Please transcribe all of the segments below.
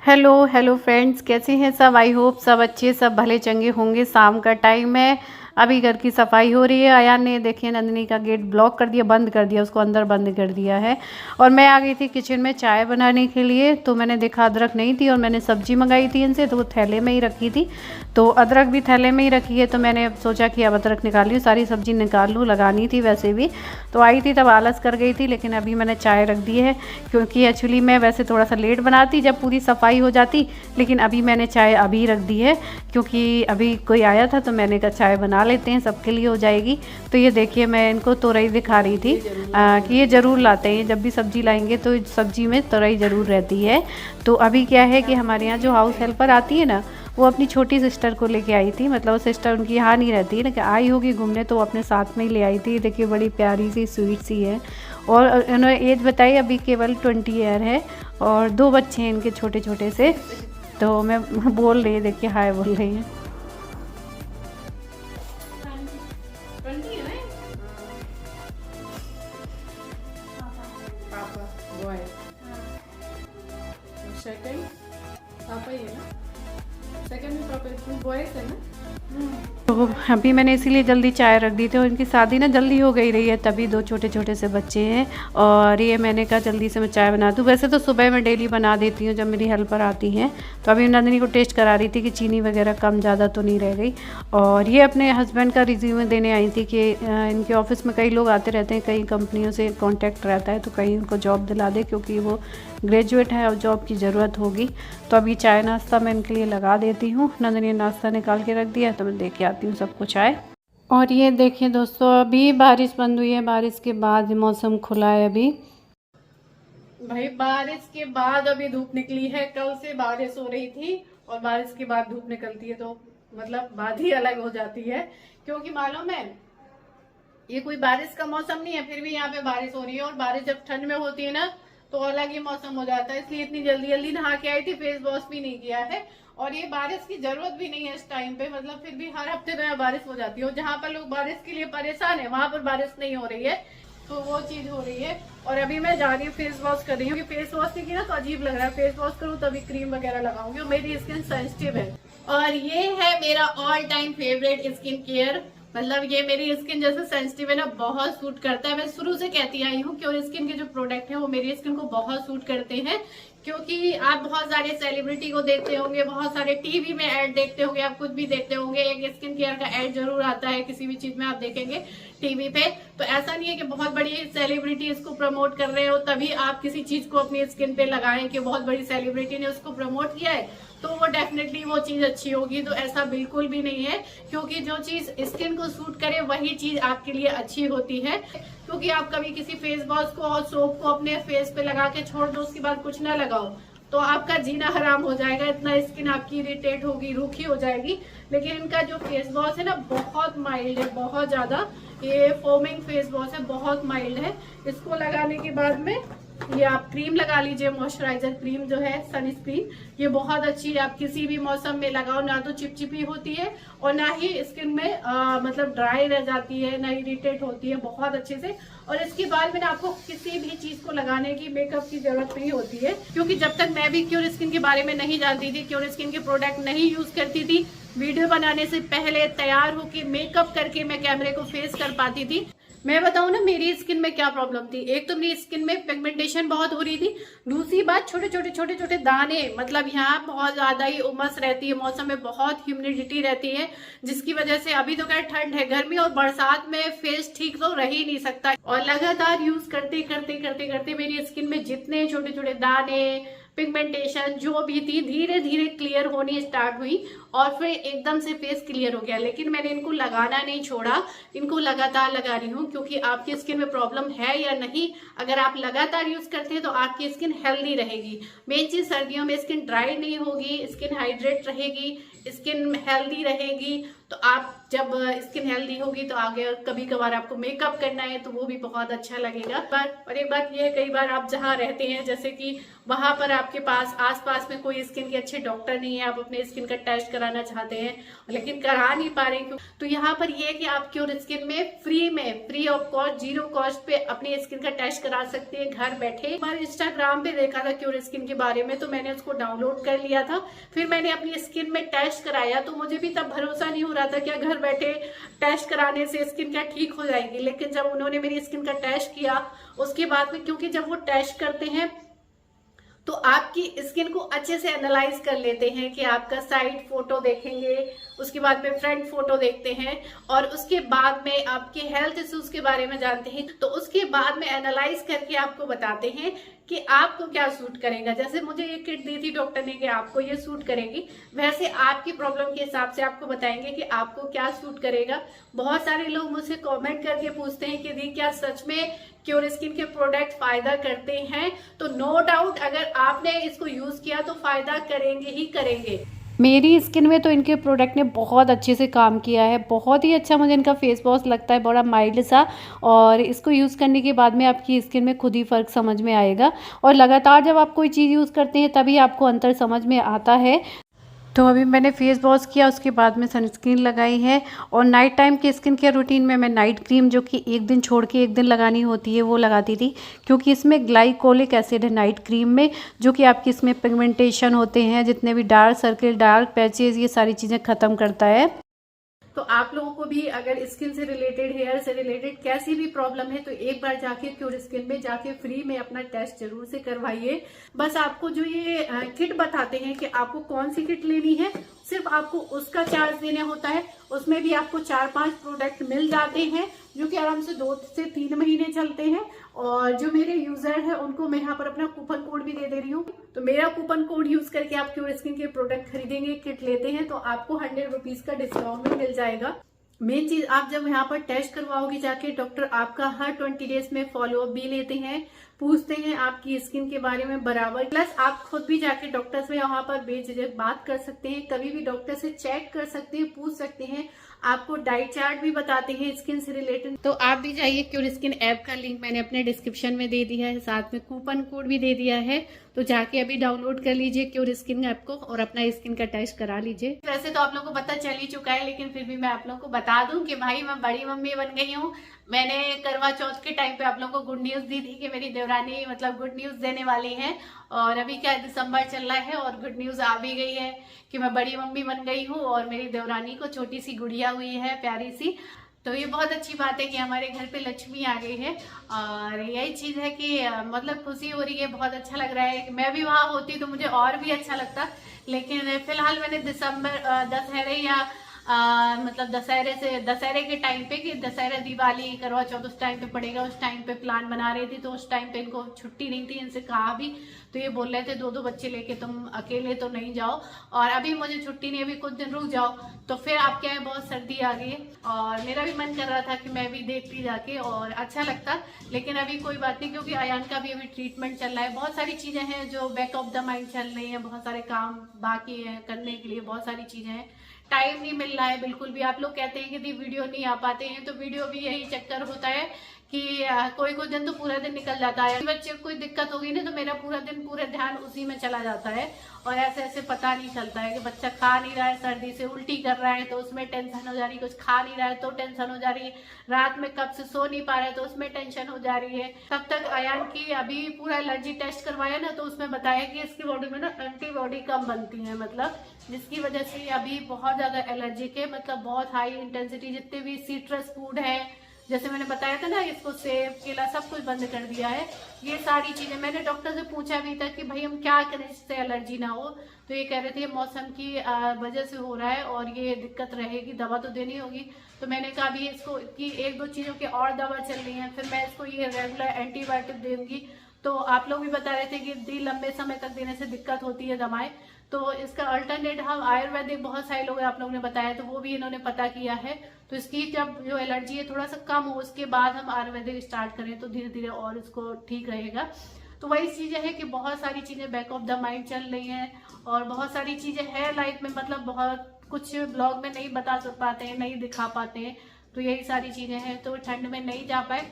Hello hello friends, कैसे हैं सब। आई होप सब अच्छे सब भले चंगे होंगे। शाम का टाइम है, अभी घर की सफाई हो रही है। अयान ने देखिए नंदिनी का गेट ब्लॉक कर दिया, बंद कर दिया, उसको अंदर बंद कर दिया है। और मैं आ गई थी किचन में चाय बनाने के लिए। तो मैंने देखा अदरक नहीं थी और मैंने सब्जी मंगाई थी इनसे, तो वो थैले में ही रखी थी। तो अदरक भी थैले में ही रखी है, तो मैंने अब सोचा कि अब अदरक निकाल लूँ, सारी सब्जी निकाल लूँ, लगानी थी वैसे भी। तो आई थी तब आलस कर गई थी, लेकिन अभी मैंने चाय रख दी है। क्योंकि एक्चुअली मैं वैसे थोड़ा सा लेट बनाती जब पूरी सफाई हो जाती, लेकिन अभी मैंने चाय अभी रख दी है क्योंकि अभी कोई आया था, तो मैंने कहा चाय बना लेते हैं, सबके लिए हो जाएगी। तो ये देखिए मैं इनको तोरई दिखा रही थी कि ये ज़रूर लाते हैं, जब भी सब्ज़ी लाएंगे तो सब्ज़ी में तोरई ज़रूर रहती है। तो अभी क्या है कि हमारे यहाँ जो हाउस हेल्पर आती है ना, वो अपनी छोटी सिस्टर को लेके आई थी। मतलब वो सिस्टर उनकी यहाँ नहीं रहती है, लेकिन आई होगी घूमने, तो वो अपने साथ में ही ले आई थी। देखिए बड़ी प्यारी सी स्वीट सी है। और इन्होंने एज बताई अभी केवल 20 ईयर है, और 2 बच्चे हैं इनके छोटे छोटे से। तो मैं बोल रही है, देखिए हाय बोल रही है। पापा बॉय सेकंड पापा ही है ना, सेकंड में पापा बॉयज है ना। तो अभी मैंने इसीलिए जल्दी चाय रख दी थी, और इनकी शादी ना जल्दी हो गई रही है, तभी 2 छोटे छोटे से बच्चे हैं। और ये मैंने कहा जल्दी से मैं चाय बना दूँ। वैसे तो सुबह मैं डेली बना देती हूँ जब मेरी हेल्पर आती हैं। तो अभी नंदिनी को टेस्ट करा रही थी कि चीनी वगैरह कम ज़्यादा तो नहीं रह गई। और ये अपने हस्बैंड का रिज्यूमे देने आई थी कि इनके ऑफिस में कई लोग आते रहते हैं, कई कंपनियों से कॉन्टैक्ट रहता है, तो कहीं उनको जॉब दिला दे, क्योंकि वो ग्रेजुएट है और जॉब की ज़रूरत होगी। तो अभी चाय नाश्ता मैं इनके लिए लगा देती हूँ। नंदिनी ने नाश्ता निकाल के रख दिया, तो मैं दे के आती हूँ सबको चाय। और ये देखिए दोस्तों, अभी बारिश बंद हुई है, बारिश के बाद मौसम खुला है अभी। भाई बारिश के बाद अभी धूप निकली है। कल से बारिश हो रही थी और बारिश के बाद धूप निकलती है तो मतलब बात ही अलग हो जाती है। क्योंकि मालूम है ये कोई बारिश का मौसम नहीं है, फिर भी यहाँ पे बारिश हो रही है। और बारिश जब ठंड में होती है ना, तो अलग ही मौसम हो जाता है। इसलिए इतनी जल्दी जल्दी नहा के आई थी, फेस वॉश भी नहीं किया है। और ये बारिश की जरूरत भी नहीं है इस टाइम पे, मतलब फिर भी हर हफ्ते में बारिश हो जाती है। और जहाँ पर लोग बारिश के लिए परेशान है, वहां पर बारिश नहीं हो रही है, तो वो चीज हो रही है। और अभी मैं जा रही हूँ फेस वॉश कर रही हूँ। फेस वॉश नहीं की ना तो अजीब लग रहा है, फेस वॉश करूँ तभी क्रीम वगैरह लगाऊंगी, और मेरी स्किन सेंसिटिव है। और ये है मेरा all time favourite skin care. मतलब ये मेरी स्किन जैसे सेंसिटिव है ना, बहुत सूट करता है। मैं शुरू से कहती आई हूँ कि और स्किन के जो प्रोडक्ट है वो मेरी स्किन को बहुत सूट करते हैं। क्योंकि आप बहुत सारे सेलिब्रिटी को देखते होंगे, बहुत सारे टीवी में ऐड देखते होंगे, आप खुद भी देखते होंगे, एक स्किन केयर का ऐड जरूर आता है किसी भी चीज में, आप देखेंगे टीवी पे। तो ऐसा नहीं है कि बहुत बड़ी सेलिब्रिटी इसको प्रमोट कर रहे हो तभी आप किसी चीज को अपनी स्किन पे लगाएं कि बहुत बड़ी सेलिब्रिटी ने उसको प्रमोट किया है तो वो डेफिनेटली वो चीज अच्छी होगी। तो ऐसा बिल्कुल भी नहीं है, क्योंकि जो चीज स्किन को सूट करे वही चीज आपके लिए अच्छी होती है। क्योंकि आप कभी किसी फेस वॉश को और सोप को अपने फेस पे लगा के छोड़ दो, उसके बाद कुछ ना लगाओ, तो आपका जीना हराम हो जाएगा। इतना स्किन आपकी इरिटेट होगी, रूखी हो जाएगी। लेकिन इनका जो फेस वॉश है ना, बहुत माइल्ड है, बहुत ज्यादा। ये फोमिंग फेस वॉश है, बहुत माइल्ड है। इसको लगाने के बाद में ये आप क्रीम लगा लीजिए, मॉइस्चराइजर क्रीम जो है सनस्क्रीन, ये बहुत अच्छी है। आप किसी भी मौसम में लगाओ, ना तो चिपचिपी होती है और ना ही स्किन में मतलब ड्राई रह जाती है, ना इरिटेट होती है, बहुत अच्छे से। और इसके बाद में आपको किसी भी चीज को लगाने की, मेकअप की जरूरत नहीं होती है। क्योंकि जब तक मैं भी क्योर स्किन के बारे में नहीं जानती थी, क्योर स्किन के प्रोडक्ट नहीं यूज करती थी, वीडियो बनाने से पहले तैयार होके मेकअप करके मैं कैमरे को फेस कर पाती थी। मैं बताऊं ना मेरी स्किन में क्या प्रॉब्लम थी। एक तो मेरी स्किन में पिगमेंटेशन बहुत हो रही थी, दूसरी बात छोटे छोटे दाने, मतलब यहाँ बहुत ज्यादा ही उमस रहती है, मौसम में बहुत ह्यूमिडिटी रहती है, जिसकी वजह से अभी तो क्या ठंड है, गर्मी और बरसात में फेस ठीक तो रह ही नहीं सकता। और लगातार यूज करते करते करते करते मेरी स्किन में जितने छोटे छोटे दाने, पिगमेंटेशन जो भी थी, धीरे धीरे क्लियर होनी स्टार्ट हुई और फिर एकदम से फेस क्लियर हो गया। लेकिन मैंने इनको लगाना नहीं छोड़ा, इनको लगातार लगा रही हूँ। क्योंकि आपकी स्किन में प्रॉब्लम है या नहीं, अगर आप लगातार यूज करते हैं तो आपकी स्किन हेल्दी रहेगी। मेन चीज, सर्दियों में स्किन ड्राई नहीं होगी, स्किन हाइड्रेट रहेगी, स्किन हेल्दी रहेगी। तो आप जब स्किन हेल्दी होगी तो आगे कभी कभार आपको मेकअप करना है तो वो भी बहुत अच्छा लगेगा। और एक बात ये है, कई बार आप जहाँ रहते हैं जैसे कि वहां पर आपके पास आसपास में कोई स्किन के अच्छे डॉक्टर नहीं है, आप अपने स्किन का टेस्ट कराना चाहते हैं लेकिन करा नहीं पा रहे हैं, तो यहाँ पर ये है कि आप क्योर स्किन में free of cost, zero cost पे अपनी स्किन का टेस्ट करा सकते हैं घर बैठे। बार इंस्टाग्राम पे देखा था क्योर स्किन के बारे में, तो मैंने उसको डाउनलोड कर लिया था, फिर मैंने अपनी स्किन में टेस्ट कराया, तो मुझे भी तब भरोसा नहीं हो रहा था कि घर बैठे टेस्ट कराने से स्किन क्या ठीक हो जाएगी। लेकिन जब उन्होंने मेरी स्किन का टेस्ट किया उसके बाद में, क्योंकि जब वो टेस्ट करते हैं तो आपकी स्किन को अच्छे से एनालाइज कर लेते हैं कि आपका साइड फोटो देखेंगे, उसके बाद में फ्रंट फोटो देखते हैं और उसके बाद में आपके हेल्थ इश्यूज के बारे में जानते हैं, तो उसके बाद में एनालाइज करके आपको बताते हैं कि आपको क्या सूट करेगा। जैसे मुझे ये किट दी थी डॉक्टर ने कि आपको ये सूट करेगी, वैसे आपकी प्रॉब्लम के हिसाब से आपको बताएंगे कि आपको क्या सूट करेगा। बहुत सारे लोग मुझसे कमेंट करके पूछते हैं कि दी क्या सच में क्योर स्किन के प्रोडक्ट फायदा करते हैं, तो नो डाउट अगर आपने इसको यूज किया तो फायदा करेंगे ही करेंगे। मेरी स्किन में तो इनके प्रोडक्ट ने बहुत अच्छे से काम किया है, बहुत ही अच्छा मुझे इनका फेस वॉश लगता है, बड़ा माइल्ड सा, और इसको यूज़ करने के बाद में आपकी स्किन में खुद ही फ़र्क समझ में आएगा। और लगातार जब आप कोई चीज़ यूज़ करते हैं तभी आपको अंतर समझ में आता है। तो अभी मैंने फेस वॉश किया, उसके बाद में सनस्क्रीन लगाई है, और नाइट टाइम के स्किन केयर रूटीन में मैं नाइट क्रीम जो कि एक दिन छोड़ के एक दिन लगानी होती है वो लगाती थी, क्योंकि इसमें ग्लाइकोलिक एसिड है नाइट क्रीम में, जो कि आपकी इसमें पिगमेंटेशन होते हैं, जितने भी डार्क सर्किल, डार्क पैचेस, ये सारी चीज़ें ख़त्म करता है। तो आप लोगों को भी अगर स्किन से रिलेटेड, हेयर से रिलेटेड कैसी भी प्रॉब्लम है तो एक बार जाके क्योर स्किन में जाके फ्री में अपना टेस्ट जरूर से करवाइए। बस आपको जो ये किट बताते हैं कि आपको कौन सी किट लेनी है, सिर्फ आपको उसका चार्ज देना होता है। उसमें भी आपको 4-5 प्रोडक्ट मिल जाते हैं जो कि आराम से 2 से 3 महीने चलते हैं। और जो मेरे यूजर है उनको मैं यहाँ पर अपना कूपन कोड भी दे दे रही हूँ, तो मेरा कूपन कोड यूज करके आप क्योर स्किन के प्रोडक्ट खरीदेंगे, किट लेते हैं, तो आपको 100 रुपीज का डिस्काउंट भी मिल जाएगा। मेन चीज, आप जब यहाँ पर टेस्ट करवाओगे जाके, डॉक्टर आपका हर 20 डेज में फॉलोअप भी लेते हैं, पूछते हैं आपकी स्किन के बारे में बराबर। प्लस आप खुद भी जाके डॉक्टर से यहाँ पर बेझिझक बात कर सकते हैं, कभी भी डॉक्टर से चेक कर सकते हैं, पूछ सकते हैं, आपको डाइट चार्ट भी बताते हैं स्किन से रिलेटेड। तो आप भी जाइए, क्योर स्किन ऐप का लिंक मैंने अपने डिस्क्रिप्शन में दे दिया है, साथ में कूपन कोड भी दे दिया है, तो जाके अभी डाउनलोड कर लीजिए क्योर स्किन ऐप को और अपना स्किन का टेस्ट करा लीजिए। वैसे तो आप लोगों को पता चल ही चुका है, लेकिन फिर भी मैं आप लोगों को बता दूं कि भाई मैं बड़ी मम्मी बन गई हूँ। मैंने करवा चौथ के टाइम पे आप लोगों को गुड न्यूज दी थी कि मेरी देवरानी मतलब गुड न्यूज देने वाली है, और अभी क्या दिसंबर चल रहा है और गुड न्यूज आ भी गई है कि मैं बड़ी मम्मी बन गई हूँ और मेरी देवरानी को छोटी सी गुड़िया हुई है, प्यारी सी। तो ये बहुत अच्छी बात है कि हमारे घर पे लक्ष्मी आ गई है, और यही चीज है कि मतलब खुशी हो रही है, बहुत अच्छा लग रहा है। मैं भी वहां होती तो मुझे और भी अच्छा लगता, लेकिन फिलहाल मैंने दिसंबर दशहरे या मतलब दशहरे के टाइम पे, कि दशहरा दिवाली करवा चौथ उस टाइम पे पड़ेगा, उस टाइम पे प्लान बना रही थी, तो उस टाइम पे इनको छुट्टी नहीं थी, इनसे कहा भी, तो ये बोल रहे थे 2-2 बच्चे लेके तुम अकेले तो नहीं जाओ, और अभी मुझे छुट्टी नहीं, अभी कुछ दिन रुक जाओ। तो फिर आप क्या है, बहुत सर्दी आ गई है और मेरा भी मन कर रहा था कि मैं भी देखती जाके और अच्छा लगता, लेकिन अभी कोई बात नहीं, क्योंकि अयान का भी अभी ट्रीटमेंट चल रहा है, बहुत सारी चीजें हैं जो बैक ऑफ द माइंड चल रही हैं, बहुत सारे काम बाकी हैं करने के लिए, बहुत सारी चीजें हैं, टाइम नहीं मिल रहा है बिल्कुल भी। आप लोग कहते हैं कि दी वीडियो नहीं आ पाते हैं, तो वीडियो भी यही चक्कर होता है कि कोई कोई दिन तो पूरा दिन निकल जाता है, बच्चे को कोई दिक्कत होगी ना तो मेरा पूरा दिन पूरा ध्यान उसी में चला जाता है, और ऐसे ऐसे पता नहीं चलता है कि बच्चा खा नहीं रहा है, सर्दी से उल्टी कर रहा है तो उसमें टेंशन हो जा रही है, कुछ खा नहीं रहा है तो टेंशन हो जा रही है, रात में कब से सो नहीं पा रहा है तो उसमें टेंशन हो जा रही है। तब तक अयान की अभी पूरा एलर्जी टेस्ट करवाया ना, तो उसमें बताया कि इसकी बॉडी में ना एंटीबॉडी कम बनती है, मतलब जिसकी वजह से अभी बहुत ज्यादा एलर्जिक है, मतलब बहुत हाई इंटेंसिटी, जितने भी सिट्रस फूड है, जैसे मैंने बताया था ना, इसको सेब केला सब कुछ बंद कर दिया है। ये सारी चीजें मैंने डॉक्टर से पूछा भी था कि भाई हम क्या करें जिससे एलर्जी ना हो, तो ये कह रहे थे मौसम की वजह से हो रहा है और ये दिक्कत रहेगी, दवा तो देनी होगी। तो मैंने कहा अभी इसको की 1-2 चीजों की और दवा चल रही है, फिर मैं इसको ये रेगुलर एंटीबायोटिक दूंगी। तो आप लोग भी बता रहे थे कि दी लंबे समय तक देने से दिक्कत होती है दवाएं, तो इसका अल्टरनेट हम आयुर्वेदिक, बहुत सारे लोग आप लोगों ने बताया तो वो भी इन्होंने पता किया है, तो इसकी जब जो एलर्जी है थोड़ा सा कम हो उसके बाद हम आयुर्वेदिक स्टार्ट करें तो धीरे धीरे और इसको ठीक रहेगा। तो वही चीजें है कि बहुत सारी चीजें बैक ऑफ द माइंड चल रही हैं और बहुत सारी चीजें है लाइफ में, मतलब बहुत कुछ ब्लॉग में नहीं बता पाते हैं, नहीं दिखा पाते हैं, तो यही सारी चीजें हैं। तो ठंड में नहीं जा पाए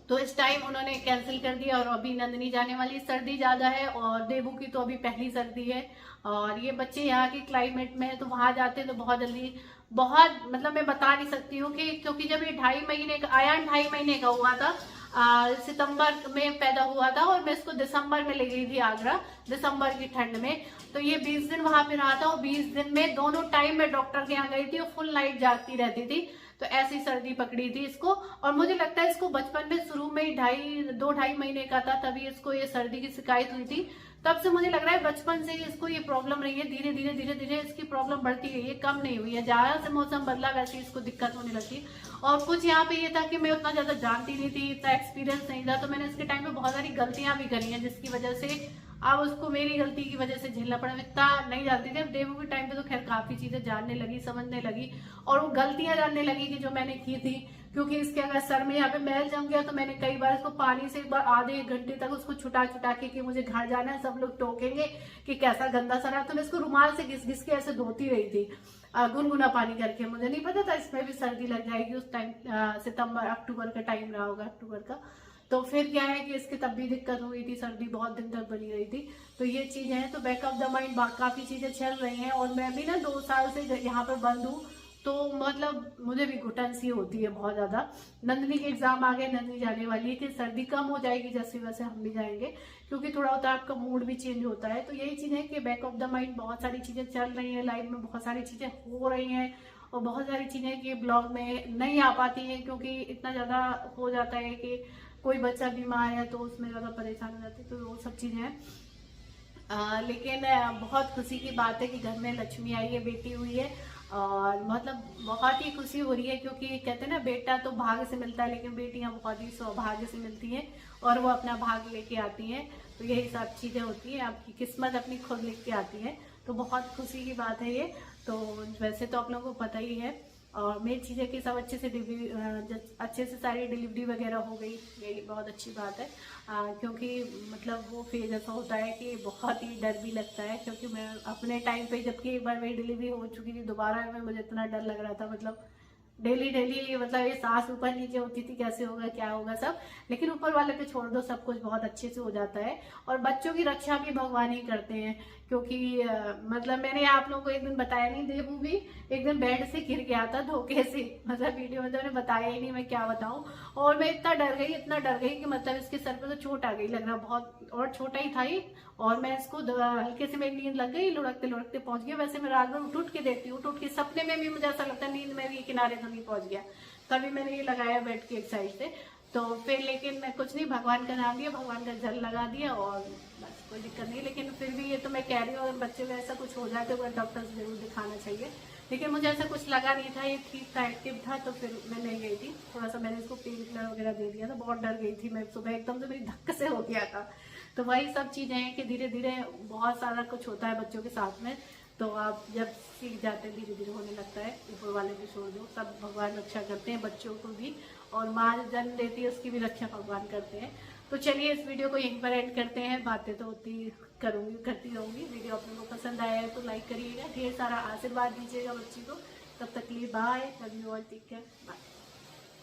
तो इस टाइम उन्होंने कैंसिल कर दिया, और अभी नंदिनी जाने वाली। सर्दी ज्यादा है और देवू की तो अभी पहली सर्दी है, और ये बच्चे यहाँ के क्लाइमेट में है तो वहां जाते हैं तो बहुत जल्दी, बहुत मतलब मैं बता नहीं सकती हूँ कि, क्योंकि जब ये 2.5 महीने का आया, 2.5 महीने का हुआ था, सितंबर में पैदा हुआ था, और मैं इसको दिसंबर में ले गई थी आगरा, दिसंबर की ठंड में। तो ये 20 दिन वहां पे रहा था, और 20 दिन में दोनों टाइम मैं डॉक्टर के यहाँ गई थी और फुल नाइट जागती रहती थी। तो ऐसी सर्दी पकड़ी थी इसको, और मुझे लगता है इसको बचपन में शुरू में ही 2-2.5 महीने का था तभी इसको ये सर्दी की शिकायत हुई थी। तब से मुझे लग रहा है बचपन से ही इसको ये प्रॉब्लम रही है, धीरे धीरे धीरे धीरे इसकी प्रॉब्लम बढ़ती गई है, कम नहीं हुई है। ज्यादा से मौसम बदला वैसे इसको दिक्कत होने लगी। और कुछ यहाँ पे ये था कि मैं उतना ज्यादा जानती नहीं थी, इतना एक्सपीरियंस नहीं था, तो मैंने इसके टाइम पे बहुत सारी गलतियां भी करी हैं, जिसकी वजह से अब उसको मेरी गलती की वजह से झेलना पड़ा। इतना नहीं जानती थी, डेमो के टाइम पे तो खैर काफी चीजें जानने लगी, समझने लगी, और वो गलतियां जानने लगी कि जो मैंने की थी। क्योंकि इसके अगर सर में यहाँ पे मैल जम गया तो मैंने कई बार इसको पानी से एक बार आधे 1 घंटे तक उसको छुटा छुटा के कि मुझे घर जाना है, सब लोग टोकेंगे कि कैसा गंदा सर है, तो मैं इसको रुमाल से घिस घिस के ऐसे धोती रही थी, गुनगुना पानी करके। मुझे नहीं पता था इसमें भी सर्दी लग जाएगी। उस टाइम सितंबर अक्टूबर का टाइम रहा होगा, अक्टूबर का। तो फिर क्या है कि इसकी तब भी दिक्कत हुई थी, सर्दी बहुत दिन तक बनी रही थी। तो ये चीजें हैं, तो बैक ऑफ द माइंड काफी चीजें चल रही हैं। और मैं भी ना 2 साल से यहाँ पर बंद हूँ, तो मतलब मुझे भी घुटन सी होती है बहुत ज्यादा। नंदिनी के एग्जाम आ गए, नंदिनी जाने वाली है, कि सर्दी कम हो जाएगी जैसे वैसे हम भी जाएंगे, क्योंकि थोड़ा होता है आपका मूड भी चेंज होता है। तो यही चीज है कि बैक ऑफ द माइंड बहुत सारी चीजें चल रही है, लाइफ में बहुत सारी चीजें हो रही हैं, और बहुत सारी चीजें कि ब्लॉग में नहीं आ पाती हैं, क्योंकि इतना ज्यादा हो जाता है कि कोई बच्चा बीमार है तो उसमें ज्यादा परेशान हो जाती है, तो वो सब चीजें हैं। लेकिन बहुत खुशी की बात है कि घर में लक्ष्मी आई है, बेटी हुई है, और मतलब बहुत ही खुशी हो रही है। क्योंकि कहते हैं ना, बेटा तो भाग्य से मिलता है, लेकिन बेटियां बहुत ही सौभाग्य से मिलती हैं, और वो अपना भाग लेके आती हैं। तो यही सब चीजें होती हैं, आपकी किस्मत अपनी खुद लिख के आती है। तो बहुत खुशी की बात है ये। तो वैसे तो आप लोगों को पता ही है, और मेन चीज़ है कि सब अच्छे से अच्छे से सारी डिलीवरी वगैरह हो गई, यही बहुत अच्छी बात है। क्योंकि मतलब वो फेज ऐसा होता है कि बहुत ही डर भी लगता है, क्योंकि मैं अपने टाइम पे जबकि एक बार मेरी डिलीवरी हो चुकी थी, दोबारा में मुझे इतना डर लग रहा था, मतलब डेली डेली मतलब ये सांस ऊपर नीचे होती थी, कैसे होगा क्या होगा सब। लेकिन ऊपर वाले पे छोड़ दो, सब कुछ बहुत अच्छे से हो जाता है। और बच्चों की रक्षा भी भगवान ही करते हैं, क्योंकि मतलब मैंने आप लोगों को एक दिन बताया नहीं, देवू भी एक दिन बेड से गिर गया था धोखे से, मतलब वीडियो में तो मैंने बताया ही नहीं, मैं क्या बताऊं। और मैं इतना डर गई, इतना डर गई कि मतलब इसके सर पे तो चोट आ गई, लग रहा बहुत, और छोटा ही था ये। और मैं इसको हल्के से मेरी नींद लग गई, लुढ़कते लुढ़कते पहुंच गया। वैसे मैं रात भर उठ उठ के देखती हूँ, उठ उठ के सपने में भी मुझे ऐसा लगता है नींद में भी किनारे तो नहीं पहुंच गया, तभी मैंने ये लगाया बेड की एक साइड से। तो फिर लेकिन मैं कुछ नहीं, भगवान का नाम लिया, भगवान का जल लगा दिया, और बस कोई दिक्कत नहीं। लेकिन फिर भी ये तो मैं कह रही हूँ, अगर बच्चे में ऐसा कुछ हो जाए तो डॉक्टर से जरूर दिखाना चाहिए। लेकिन मुझे ऐसा कुछ लगा नहीं था, ये ठीक था, एक्टिव था, तो फिर मैं नहीं गई थी। थोड़ा सा मैंने इसको पेन किलर वगैरह दे दिया था, बहुत डर गई थी मैं सुबह, एकदम से मेरी धक्का से हो गया था। तो वही सब चीजें हैं कि धीरे धीरे बहुत सारा कुछ होता है बच्चों के साथ में, तो आप जब सीख जाते हैं धीरे धीरे होने लगता है। ऊपर वाले भी छोड़ दो, सब भगवान रक्षा करते हैं बच्चों को भी, और माँ जन्म देती है उसकी भी रक्षा भगवान करते हैं। तो चलिए इस वीडियो को यहीं पर एंड करते हैं, बातें तो होती करती रहूंगी। वीडियो आप लोगों को पसंद आया है तो लाइक करिएगा, ढेर सारा आशीर्वाद दीजिएगा बच्ची को। तब तक के लिए bye, love you all, take care, bye.